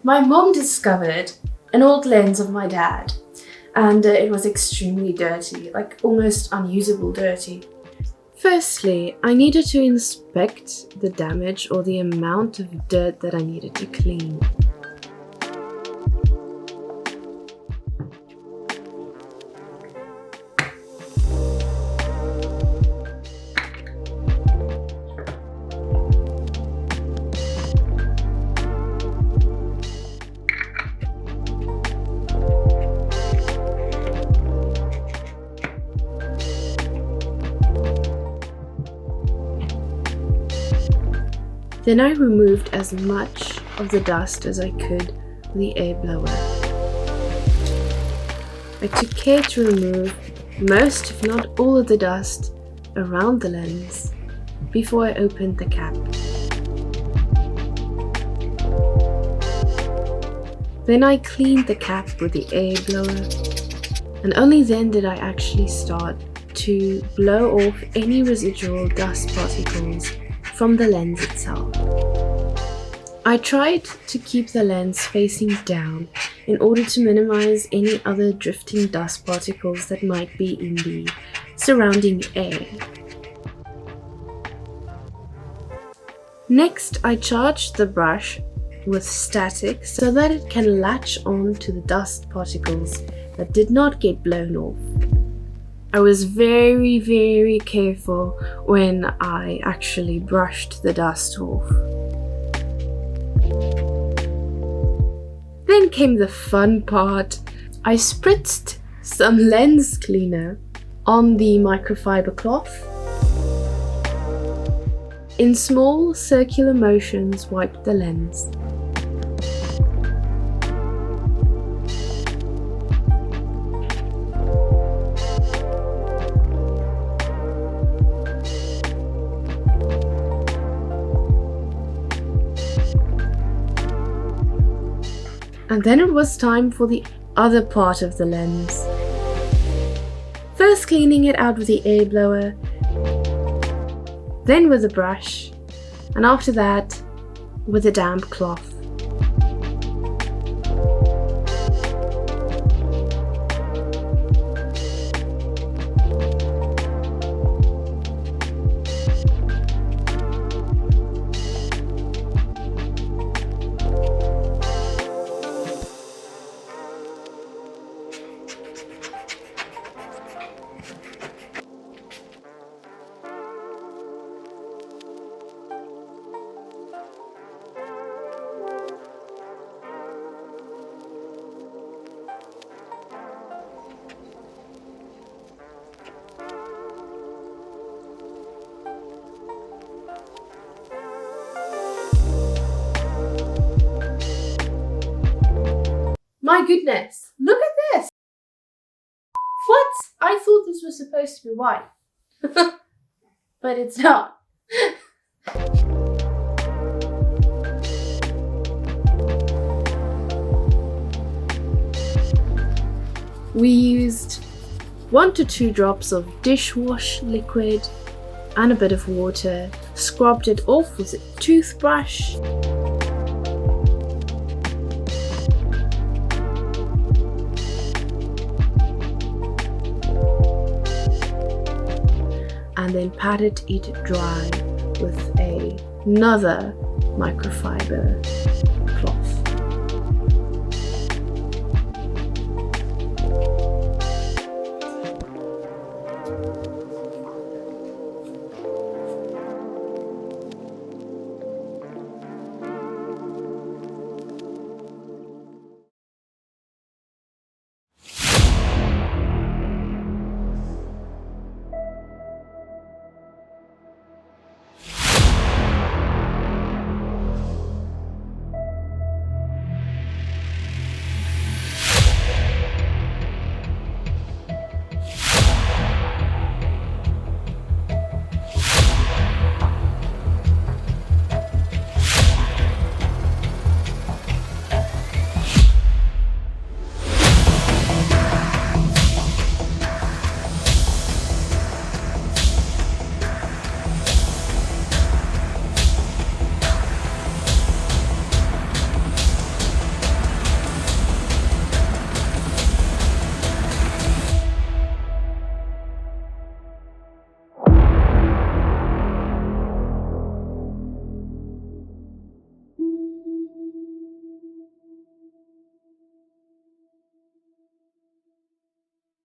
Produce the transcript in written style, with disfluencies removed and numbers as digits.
My mom discovered an old lens of my dad, and it was extremely dirty, like almost unusable dirty. Firstly, I needed to inspect the damage or the amount of dirt that I needed to clean. Then I removed as much of the dust as I could with the air blower. I took care to remove most, if not all, of the dust around the lens before I opened the cap. Then I cleaned the cap with the air blower, and only then did I actually start to blow off any residual dust particles from the lens itself. I tried to keep the lens facing down in order to minimize any other drifting dust particles that might be in the surrounding air. Next, I charged the brush with static so that it can latch on to the dust particles that did not get blown off. I was very careful when I actually brushed the dust off. Then came the fun part. I spritzed some lens cleaner on the microfiber cloth. In small circular motions, wiped the lens. And then it was time for the other part of the lens. First cleaning it out with the air blower, then with a brush, and after that with a damp cloth. My goodness, look at this! What? I thought this was supposed to be white. But it's not. We used 1 to 2 drops of dishwash liquid and a bit of water, scrubbed it off with a toothbrush. And then patted it dry with another microfiber